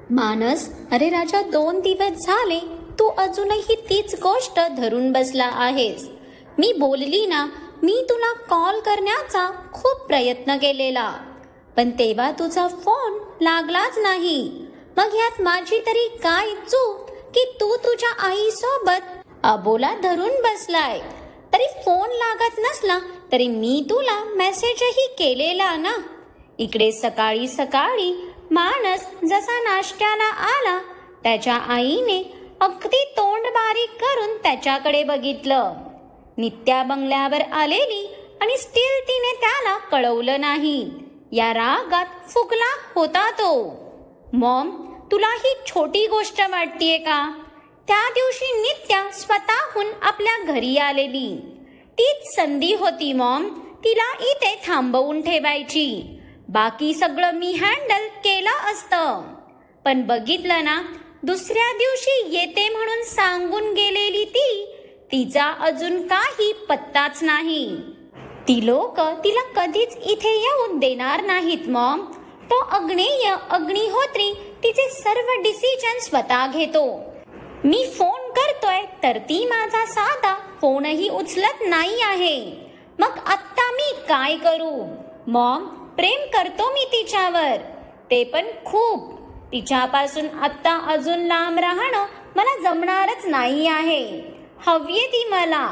मानस, अरे राजा, 2 दिवस झाले तू अजूनही तीच गोष्ट धरून बसला आहेस. मी बोलली ना, मी तुला कॉल करण्याचा खूप प्रयत्न केलेला, पण तेव्हा तुझा फोन लागलाच नाही. मग यात माझी तरी काय चूक की तू तुझ्या आईसोबत अबोला धरून बसलाय. तरी फोन लागत नसला तरी मी तुला मेसेजही केलेला ना. इकडे सकाळी सकाळी मानस जसा नाश्त्याला आला, त्याच्या आईने अगदी तोंड बारीक करून त्याच्याकडे बघितलं. नित्या बंगल्यावर आलेली आणि स्टील तिने त्याला कळवलं नाही, या रागात फुगला होता तो. मॉम, तुला ही छोटी गोष्ट वाटतेय का? त्या दिवशी नित्या स्वतःहून आपल्या घरी आलेली. तीच संधी होती मॉम, तिला इथे थांबवून ठेवायची. बाकी सगळं मी हँडल केलं असतं. पण बघितलं ना, दुसऱ्या दिवशी येते म्हणून सांगून गेलेली तिचा अजून काही पत्ताच नाही. ती लोक तिला कधीच इथे येऊन देणार नाहीत मॉम. तो अग्नेय अग्निहोत्री तिचे सर्व डिसिजन स्वतः घेतो. मी फोन करतोय तर ती माझा साधा फोनही उचलत नाही आहे. मग आत्ता मी काय करू? मॉम, प्रेम करतो मी तिच्यावर, ते पण खूप. तिच्यापासून आत्ता अजून लांब राहणं मला जमणारच नाही आहे. हवीये ती मला,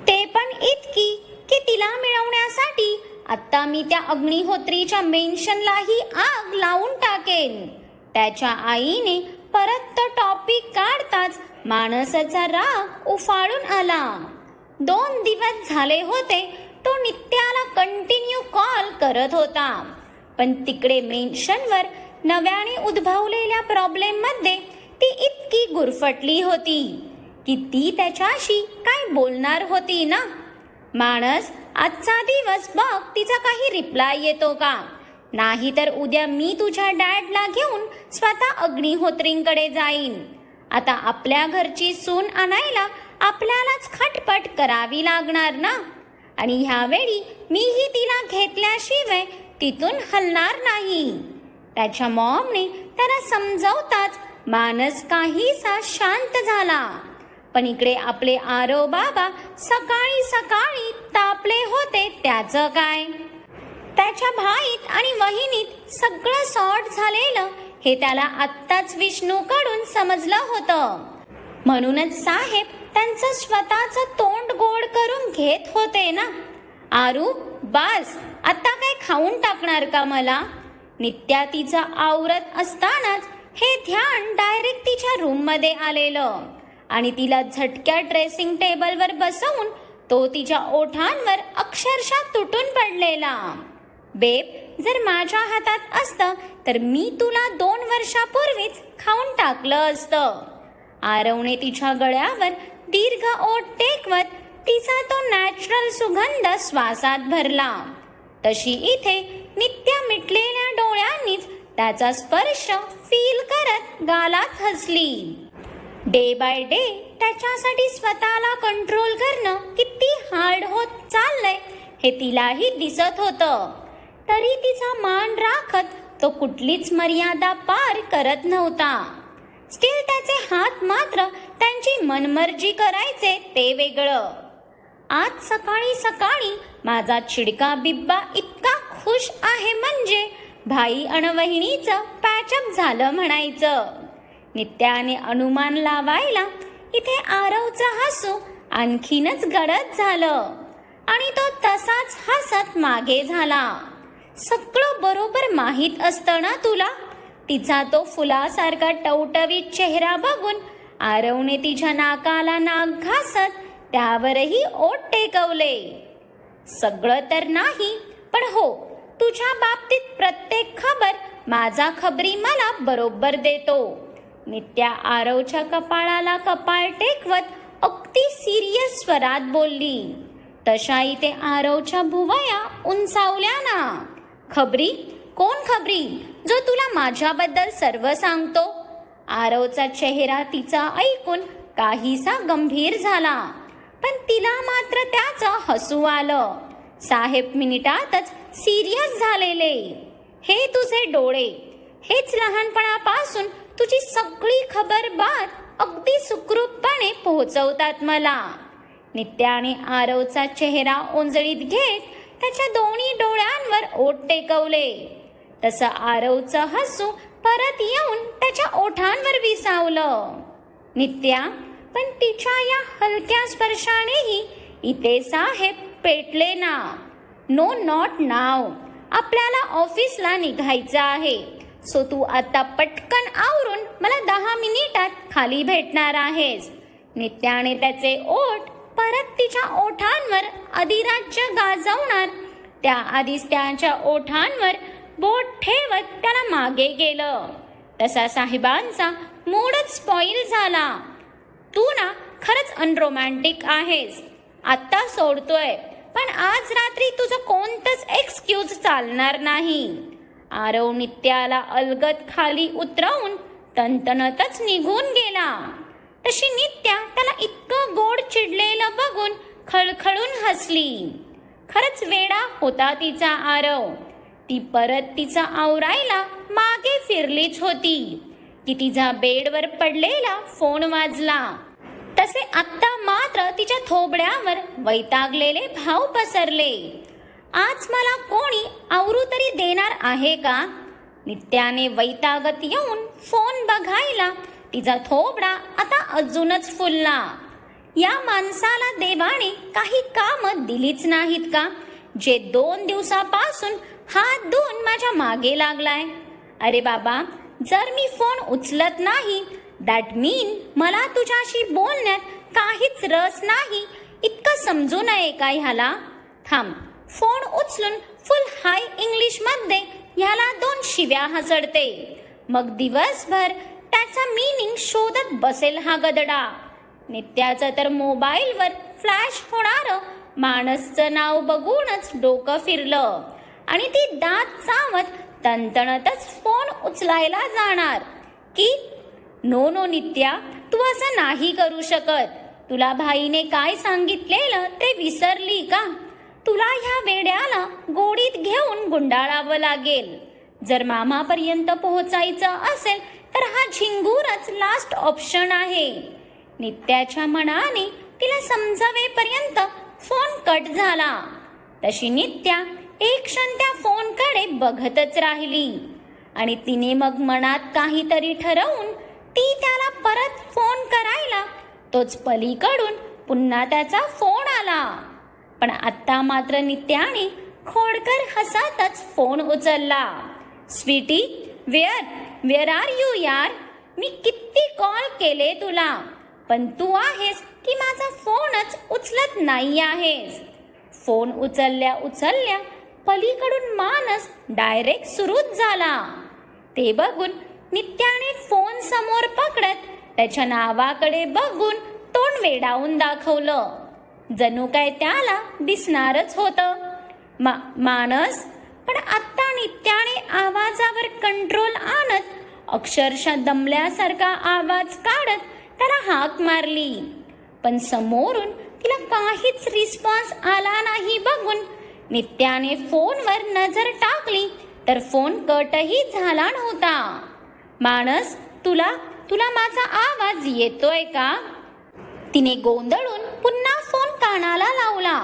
ते पण इतकी की तिला मिळवण्यासाठी आत्ता मी त्या अग्निहोत्रीच्या मेन्शनलाही आग लावून टाकेन. त्याच्या आईने परत तो टॉपिक काढताच मानसाचा राग उफाळून आला. 2 दिवस झाले होते तो नित्याला कंटिन्यू कॉल करत होता, पण तिकडे मेन्शनवर नव्याने उद्भवलेल्या प्रॉब्लेममध्ये ती इतकी गुरफटली होती की ती त्याच्याशी काय बोलणार होती ना. मानस, आजचा दिवस बघ तिचा काही रिप्लाय येतो का, नाही तर उद्या मी तुझ्या डॅडला घेऊन स्वतः अग्निहोत्रींकडे जाईन. आता आपल्या घरची सून आणायला आपल्यालाच खटपट करावी लागणार ना, आणि ह्यावेळी मीही तिला घेतल्याशिवाय तिथून हलणार नाही. त्याच्या मॉमने त्याला समजावताच मानस काहीसा शांत झाला. पण इकडे आपले आरव बाबा सकाळी सकाळी तापले होते. त्याचं काय? त्याच्या भाईत आणि वहिनीत सगळं सॉर्ट झालेलं हे त्याला आत्ताच विष्णूकडून समजलं होतं. म्हणूनच साहेब त्यांचं स्वतःचं तोंड गोड करून घेत होते ना. आरू, बास, आता काय खाऊन टाकणार का मला? नित्या तिचा आवरत असतानाच हे ध्यान डायरेक्ट तिच्या रूममध्ये आलेलं आणि तिला झटक्या ड्रेसिंग टेबलवर बसवून तो तिच्या ओठांवर अक्षरशः तुटून पडलेला. बेब, जर माझ्या हातात असतं तर मी तुला 2 वर्षापूर्वीच खाऊन टाकलं असतं. आरवने तिच्या गळ्यावर दीर्घ ओठ टेकवत तिचा तो नॅचरल सुगंध श्वासात भरला. तशी इथे नित्या मिटलेल्या डोळ्यांनीच त्याचा स्पर्श फील करत गालात हसली. डे बाय डे त्याच्यासाठी स्वतःला कंट्रोल करणं किती हार्ड होत चाललंय हे तिलाही दिसत होतं. तरी तिचा मान राखत तो कुठलीच मर्यादा पार करत नव्हता. स्टील त्याचे हात मात्र त्यांची मनमर्जी करायचे ते वेगळं. आज सकाळी सकाळी माझा चिडका बिब्बा इतका खुश आहे म्हणजे भाई अन वहिनीचं पॅचअप झालं म्हणायचं. नित्याने अनुमान लावायला इथे आरवचं हसू आणखीनच गडद झालं आणि तो तसाच हसत मागे झाला. सगळं बरोबर माहीत असतं ना तुला? तिचा तो फुलासारखा टवटवीत चेहरा बघून आरवने तिच्या नाकाला नाक घासत त्यावरही ओठ टेकवले. सगळं तर नाही, पण हो, तुझ्या बाबतीत प्रत्येक खबर माझा खबरी मला बरोबर देतो. नित्या आरवच्या कपाळाला कपाळ टेकवत अगदी सिरियस स्वरात बोलली. तशा इथे आरवच्या भुवया उंचावल्या ना. खबरी? कोण खबरी, जो तुला माझ्याबद्दल सर्व सांगतो? आरवचा चेहरा तिचा ऐकून काहीसा गंभीर झाला, पण तिला मात्र त्याचं हसू आलं. साहेब मिनिटातच सिरियस झालेले. हे तुझे डोळे, हेच लहानपणापासून तुझी सगळी खबरबात अगदी सुखरूपपणे पोहोचवतात मला. नित्याने आरवचा चेहरा ओंजळीत घेत त्याच्या दोन्ही डोळ्यांवर ओठ टेकवले. तसं आरवचं हसू परत येऊन त्याच्या ओठांवर विसावलं. नित्या, पण तिच्या या हलक्या स्पर्शानेही इथे साहेब पेटले ना. नो, नॉट नाव. आपल्याला ऑफिसला निघायचं आहे. सो तू आता पटकन आवरून मला 10 मिनिटात खाली भेटणार आहेस. नित्याने त्याचे ओठ परत तिच्या ओठांवर अधिराज्य गाजवणार त्याआधीच त्याच्या ओठांवर बोट ठेवत त्याला मागे गेलं. तसा साहेबांचा मूडच स्पॉइल झाला. तू ना खरंच अनरोमॅन्टिक आहेस. आत्ता सोडतोय, पण आज रात्री तुझं कोणतंच एक्सक्यूज चालणार नाही. आरव नित्याला अलगद खाली उतरवून तणतणतच निघून गेला. तशी नित्या त्याला इतकं गोड चिडलेलं बघून खळखळून हसली. खरंच वेडा होता तिचा आरव. ती परत तिचा आवरायला मागे फिरलीच होती की तिचा बेडवर पडलेला फोन वाजला. तसे आत्ता मात्र तिच्या थोबड्यावर वैतागलेले भाव पसरले. आज मला कोणी आवरू तरी देणार आहे का? नित्याने वैतागत येऊन फोन बघायला तिचा थोबडा आता अजूनच फुलला. या माणसाला देवाने काही कामं दिलीच नाहीत का, जे 2 दिवसापासून हात धुवून माझ्या मागे लागलाय? अरे बाबा, जर मी फोन उचलत नाही दॅट मीन मला तुझ्याशी बोलण्यात काहीच रस नाही इतकं समजू नये का ह्याला? थांब, फोन उचलून फुल हाय इंग्लिश मध्ये ह्याला 2 शिव्या हसडते. मग दिवसभर त्याचा मीनिंग शोधत बसेल हा गदडा. नित्याचं तर मोबाईलवर फ्लॅश होणारं मानसचं नाव बघूनच डोकं फिरलं आणि ती दात चावत तणतणतच फोन उचलायला जाणार की नो नो नित्या, तू असं नाही करू शकत. तुला भाईने काय सांगितलेलं ते विसरली का? तुला ह्या वेड्याला गोडीत घेऊन गुंडाळावं लागेल. जर मामापर्यंत पोहोचायचं असेल तर हा झिंगूरच लास्ट ऑप्शन आहे. नित्याच्या मनाने तिला समजावेपर्यंत फोन कट झाला. तशी नित्या एक क्षण त्या फोनकडे बघतच राहिली आणि तिने मग मनात काहीतरी ठरवून ती त्याला परत फोन करायला तोच पलीकडून पुन्हा त्याचा फोन आला. पण आत्ता मात्र नित्याने खोडकर हसतच फोन उचलला. स्वीटी, वेअर आर यू यार? मी किती कॉल केले तुला, पण तू आहेस की माझा फोनच उचलत नाही आहेस. फोन उचलल्या उचलल्या पलीकडून मानस डायरेक्ट सुरूच झाला. ते बघून नित्याने फोन समोर पकडत त्याच्या नावाकडे बघून तोंड वेडावून दाखवलं. जणू काय त्याला दिसणारच होतं. मानस. पण आत्ता नित्याने आवाजावर कंट्रोल आणत अक्षरशः दमल्यासारखा आवाज काढत त्याला हाक मारली. पण समोरून तिला काहीच रिस्पॉन्स आला नाही बघून नित्याने फोनवर नजर टाकली तर फोन कटही झाला नव्हता. मानस, तुला माझा आवाज येतोय का? तिने गोंधळून पुन्हा फोन कानाला लावला,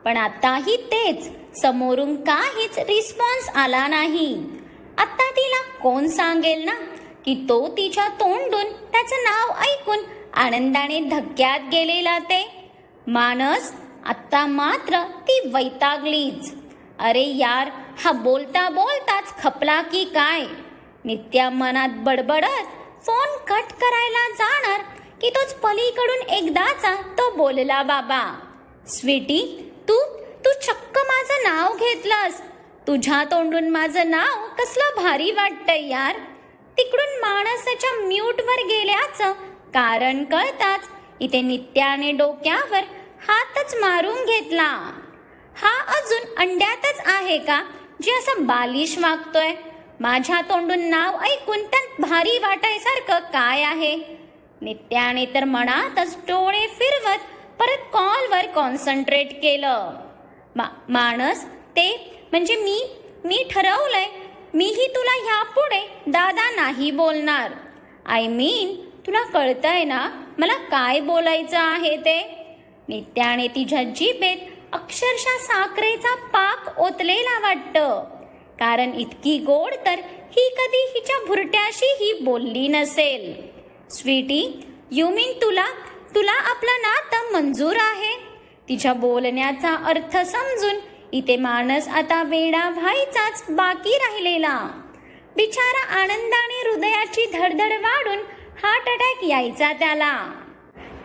पण आताही तेच. समोरून काहीच रिस्पॉन्स आला नाही. आता तिला कोण सांगेल ना की तो तिच्या तोंडून त्याचं नाव ऐकून आनंदाने धक्क्यात गेलेला ते. मानस, आत्ता मात्र ती वैतागलीच. अरे यार, हा बोलता बोलताच खपला की काय? नित्या मनात बडबडत फोन कट करायला जाणार की तोच पलीकडून एकदाचा तो बोलला. बाबा, स्वीटी, तू चक्क माझं नाव घेतलंस. तुझ्या तोंडून माझं नाव कसलं भारी वाटतंय यार. तिकडून माणसाच्या म्यूटवर गेल्याचं कारण कळताच इथे नित्याने डोक्यावर हातच मारून घेतला. हा अजून अंड्यातच आहे का जे असं बालिश वागतोय? माझ्या तोंडून नाव ऐकून त्यात भारी वाटायसारखं काय आहे? नित्याने तर मनातच डोळे फिरवत परत कॉलवर कॉन्सन्ट्रेट केलं. मानस, ते म्हणजे मी ठरवलंय, मीही तुला ह्यापुढे दादा नाही बोलणार. आय मीन तुला कळतंय ना मला काय बोलायचं आहे ते. नित्याने तिच्या जिभेत अक्षरशः साखरेचा पाक ओतलेला वाटतं, कारण इतकी गोड तर ही कधी हिच्या भुरट्याशीही बोलली नसेल. स्वीटी, यू मीन तुला आपलं नातं मंजूर आहे? तिच्या बोलण्याचा अर्थ समजून इथे मानस आता वेडा व्हायचाच बाकी राहिलेला. बिचारा आनंदाने हृदयाची धडधड वाढून हार्ट अटॅक यायचा त्याला.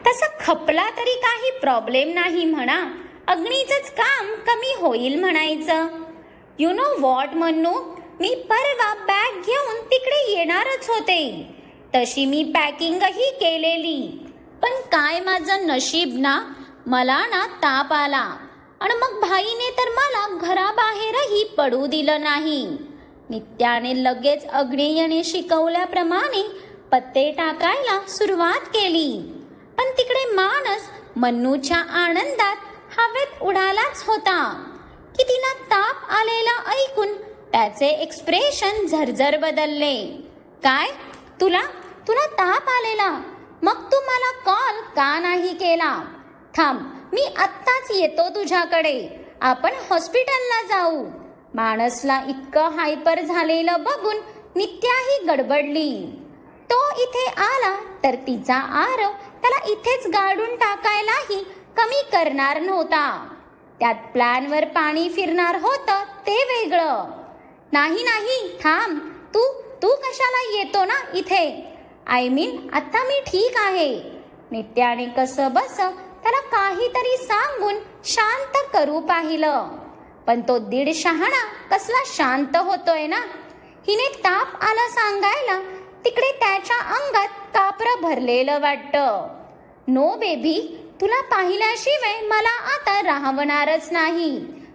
तसं खपला तरी काही प्रॉब्लेम नाही म्हणा, अग्नीचंच काम कमी होईल म्हणायचं. यु नो व्हॉट मन्नू, मी परवा बॅग घेऊन तिकडे येणारच होते. तशी मी पॅकिंगही केलेली, पण काय माझं नशीब ना, मला ना ताप आला आणि मग भाईने तर मला घराबाहेरही पडू दिलं नाही. नित्याने लगेच अग्नेयने शिकवल्याप्रमाणे पत्ते टाकायला सुरुवात केली, पण तिकडे मानस मन्नूच्या आनंदात हवेत उडालाच होता की तिला ताप आलेला ऐकून त्याचे एक्सप्रेशन झरझर बदलले. काय, तुला ताप आलेला? मग तू मला कॉल का नाही केला? थांब, मी आत्ताच येतो तुझ्याकडे, आपण हॉस्पिटलला जाऊ. मानसला इतकं हायपर झालेलं बघून नित्याही गडबडली. तो इथे आला तर तिचा आरव त्याला इथेच गाडून टाकायलाही कमी करणार नव्हता. त्यात प्लॅनवर पाणी फिरणार होतं ते वेगळं. नाही थांब, तू कशाला येतो ना इथे? आय मीन आता मी ठीक आहे. नित्याने कसं बस त्याला काहीतरी सांगून शांत करू पाहिलं, पण तो दीड शहाणा कसला शांत होतोय ना. हिने ताप आला सांगायला तिकडे त्याच्या अंगात कापरं भरलेलं वाटतं. नो बेबी, तुला पाहिल्याशिवाय मला आता राहवणारच नाही.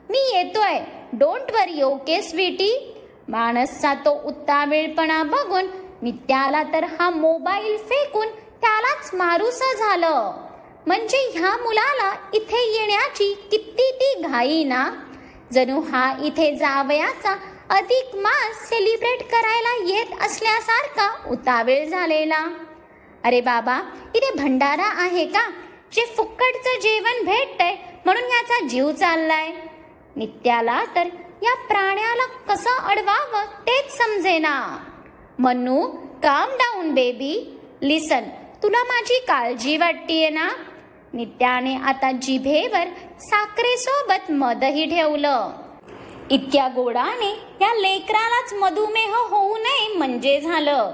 मी येतोय, डोंट वरी, ओके स्वीटी. मानसचा तो उतावीळपणा बघून नित्याला तर हा मोबाईल फेकून त्यालाच मारूसं झालं. म्हणजे ह्या मुलाला इथे येण्याची किती ती घाई ना, जणू हा इथे जावयाचा अधिक मास सेलिब्रेट करायला येत असल्यासारखा उतावीळ झालेला. अरे बाबा, इथे भंडारा आहे का? जे फुक्कटचं जेवण भेटतंय म्हणून याचा जीव चाललाय. नित्याला तर या प्राण्याला कसं अडवावं तेच समजेना. मन्नू, काम डाऊन बेबी. लिसन, तुला माझी काळजी वाटतीये ना? नित्याने आता जिभेवर साखरेसोबत मधही ठेवलं. इतक्या गोडाने या लेकरालाच मधुमेह होऊ नये म्हणजे झालं.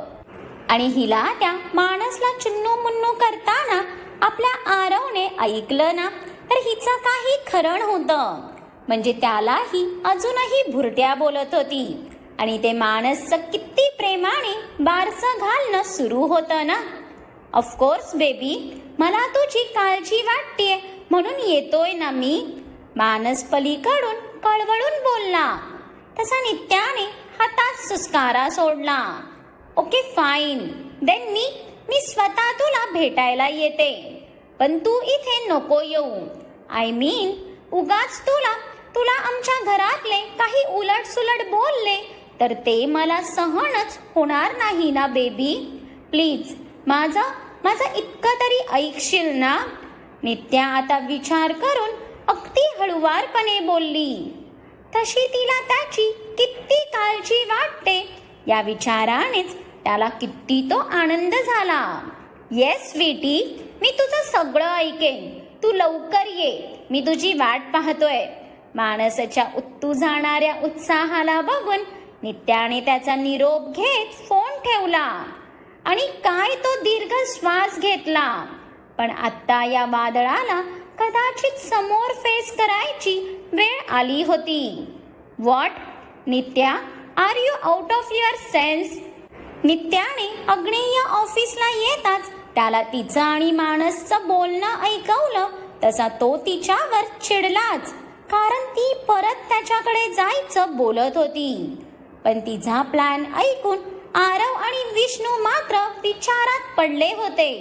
आणि हिला त्या मानसला चुन्नू मुन्नू करताना आपल्या आरवने ऐकलं ना तर हिचं काही खरं नव्हतं. म्हणजे त्यालाही अजूनही भुरट्या बोलत होती आणि ते मानसचं किती प्रेमाने बारसं घालणं सुरू होतं ना. ऑफकोर्स बेबी, मला तुझी काळजी वाटतेय म्हणून येतोय ना मी. मानस पलीकडून कळवळून बोलला. तसा नित्याने हातात सुस्कारा सोडला. ओके फाईन, देन मी स्वतः तुला भेटायला येते, पण तू इथे नको येऊ. आय मीन उगाच तुला आमच्या घरातले काही उलटसुलट बोलले तर ते मला सहनच होणार नाही ना बेबी. प्लीज माझं इतकं तरी ऐकशील ना? नित्या आता विचार करून अगदी हळुवारपणे बोलली. तशी तिला त्याची किती काळजी वाटते या विचारानेच त्याला किती तो आनंद झाला. येस स्वीटी, मी तुझं सगळं ऐकेन, तू लवकर ये, मी तुझी वाट पाहतोय. मानसाच्या उत्तू जाणाऱ्या उत्साहाला बघून नित्याने त्याचा निरोप घेत फोन ठेवला आणि काय तो दीर्घ श्वास घेतला. पण आत्ता या वादळाला कदाचित समोर फेस करायची वेळ आली होती. What Nitya, are you out of your sense? नित्याने अग्नेय ऑफिसला येताच त्याला तिचं आणि मानसचं बोलणं ऐकवलं. तसा तो तिच्यावर चिडलाच, कारण ती परत त्याच्याकडे जायचं बोलत होती. पण तिचा प्लॅन ऐकून आरव आणि विष्णू मात्र विचारात पडले होते.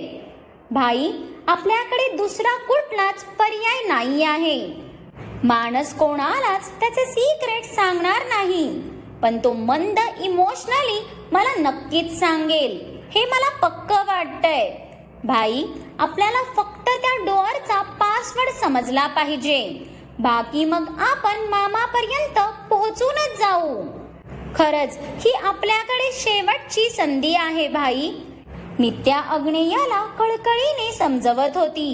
भाई, आपल्याकडे दुसरा कुठलाच पर्याय नाही आहे. मानस कोणालाच त्याचे सिक्रेट सांगणार नाही, पण तो मंद इमोशनली मला नक्कीच सांगेल हे मला पक्क वाटतंय. भाई, आपल्याला फक्त त्या डोअरचा पासवर्ड समजला पाहिजे. बाकी मग आपण मामापर्यंत पोहोचूनच जाऊ. खरंच ही आपल्याकडे शेवटची संधी आहे भाई. नित्या अग्नेयाला कळकळीने समजवत होती.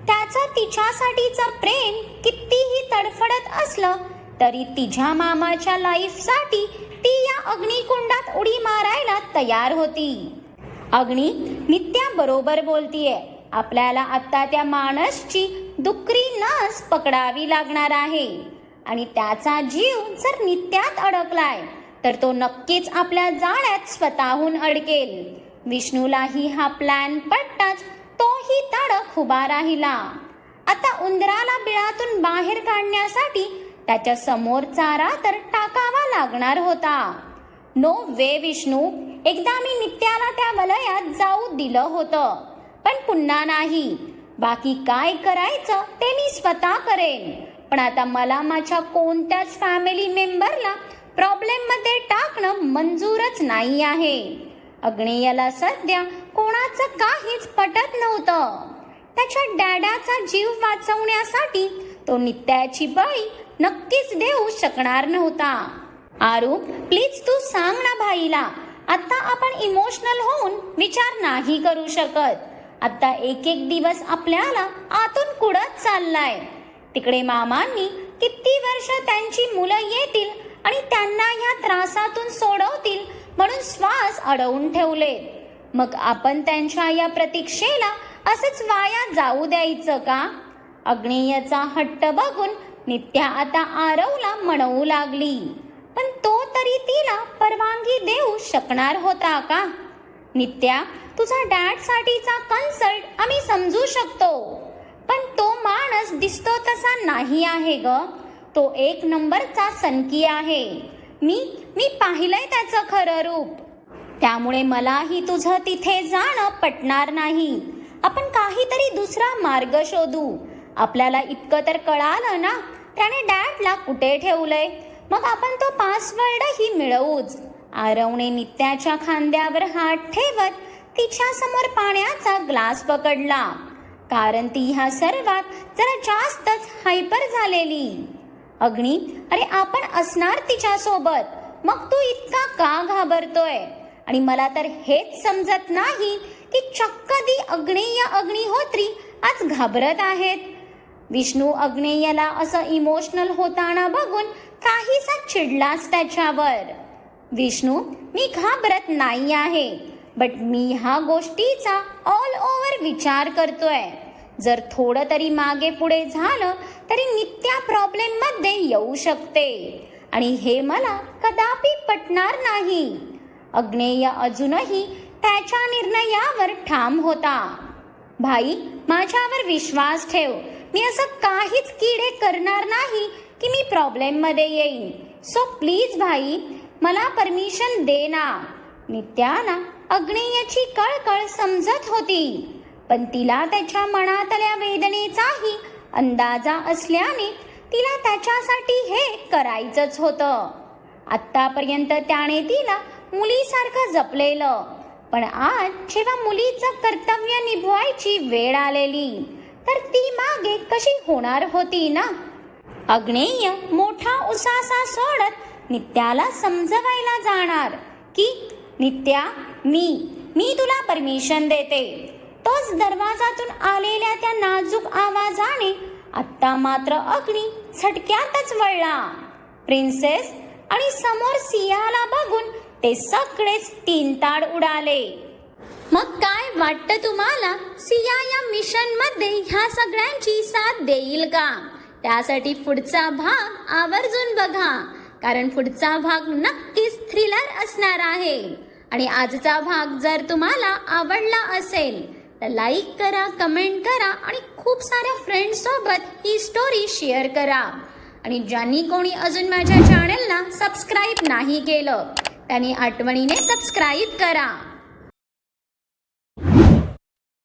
त्याचं तिच्यासाठीचं प्रेम कितीही तडफडत असलं तरी तिच्या मामाच्या लाईफसाठी ती या अग्निकुंडात उडी मारायला तयार होती. अग्नी, नित्या बरोबर बोलतीये. आपल्याला आता त्या माणसची दुकरी नस पकडावी लागणार आहे आणि त्याचा जीव जर नित्यात अडकलाय तर तो नक्कीच आपल्या जाळ्यात स्वतःहून अडकेल. विष्णूलाही हा प्लॅन पटताच तोही तडक उभा राहिला. आता उंदराला बिळातून बाहेर काढण्यासाठी त्याच्या समोर चारा तर टाकावा लागणार होता. नो वे विष्णू, एकदा मी नित्याला त्या वलयात जाऊ दिलं होतं, पण पुन्हा नाही. बाकी काय करायचं ते मी स्वतः करेन, पण आता मला माझ्या कोणत्याच फॅमिली मेंबरला प्रॉब्लेम मध्ये टाकणं मंजूरच नाही आहे. अग्नेयाला सध्या कोणाचं काहीच पटत नव्हतं. त्याच्या डॅडाचा जीव वाचवण्यासाठी तो नित्याची बळी नक्कीच देऊ शकणार नव्हता. आरू, प्लीज तू सांग ना भाईला. आता आपण इमोशनल होऊन विचार नाही करू शकत. आता एक एक दिवस आपल्याला आतून कुडत चाललाय. तिकडे मामांनी किती वर्ष त्यांची मुलं येतील आणि त्यांना ह्या त्रासातून सोडवतील म्हणून श्वास अडवून ठेवले. मग आपण त्यांच्या या प्रतीक्षेला असंच वाया जाऊ द्यायचं का? अग्नेयाचा हट्ट बघून नित्या आता आरवला म्हणवू लागली, पण तो तरी तिला परवानगी देऊ शकणार होता का? नित्या, तुझा डॅड साठीचा कन्सल्ट आम्ही समजू शकतो, पण तो माणूस दिसतो तसा नाही आहे ग. तो एक नंबरचा सनकी आहे. मी पाहिलंय त्याचं खरं रूप. त्यामुळे मलाही तुझं तिथे जाणं पटणार नाही. आपण काहीतरी दुसरा मार्ग शोधू. आपल्याला इतकं तर कळालं ना त्याने डॅडला कुठे ठेवलंय, मग आपण तो पासवर्डही मिळवूच. आरवने नित्याच्या खांद्यावर हात ठेवत तिच्या समोर पाण्याचा ग्लास पकडला, कारण ती ह्या सर्वात जरा जास्तच हायपर झालेली. अग्नी, अरे आपण असणार तिच्या सोबत, मग तू इतका का घाबरतोय? आणि मला तर हेच समजत नाही की चक्क ती अग्नेय अग्निहोत्री आज घाबरत आहेत. विष्णू अग्नेयाला असं इमोशनल होताना बघून काहीसा चिडलाच त्याच्यावर. विष्णू, मी घाबरत नाही आहे, बट मी ह्या गोष्टीचा ऑल ओव्हर विचार करतोय. जर थोडं तरी मागे पुढे झालं तरी नित्या प्रॉब्लेम मध्ये येऊ शकते आणि हे मला कदापि पटणार नाही. अग्नेय अजूनही त्याच्या निर्णयावर ठाम होता. भाई, माझ्यावर विश्वास ठेव. मी असं काहीच किडे करणार नाही की मी प्रॉब्लेम मध्ये येईन. सो प्लीज भाई, मला परमिशन दे ना. नित्याला अग्नेयची कळकळ समजत होती, पण तिला त्याच्या मनातल्या वेदनेचाही अंदाजा असल्याने तिला त्याच्यासाठी हे करायचंच होतं. आत्तापर्यंत त्याने तिला मुलीसारखं जपलेलं, पण आज जेव्हा मुलीचं कर्तव्य निभवायची वेळ आलेली तर ती मागे कशी होणार होती ना. अग्नेय मोठा उसासा सोडत नित्याला समजवायला जाणार की नित्या, मी तुला परमिशन देते. तोच दरवाजातून आलेल्या त्या नाजूक आवाजाने आत्ता मात्र अग्नी झटक्यातच वळला. प्रिन्सेस आणि समोर सियाला बघून ते सगळेच तीन ताड उडाले. मग काय वाटतं तुम्हाला, सिया या मिशन मध्ये ह्या सगळ्यांची साथ देईल का? त्यासाठी पुढचा भाग आवर्जून बघा, कारण पुढचा भाग नक्कीच थ्रिलर असणार आहे. आणि आजचा भाग जर तुम्हाला आवडला असेल तर लाईक करा, कमेंट करा आणि खूप साऱ्या फ्रेंड्स सोबत ही स्टोरी शेअर करा. आणि ज्यांनी कोणी अजून माझ्या चॅनलला सबस्क्राईब नाही केलं त्यांनी आठवणीने सबस्क्राईब करा.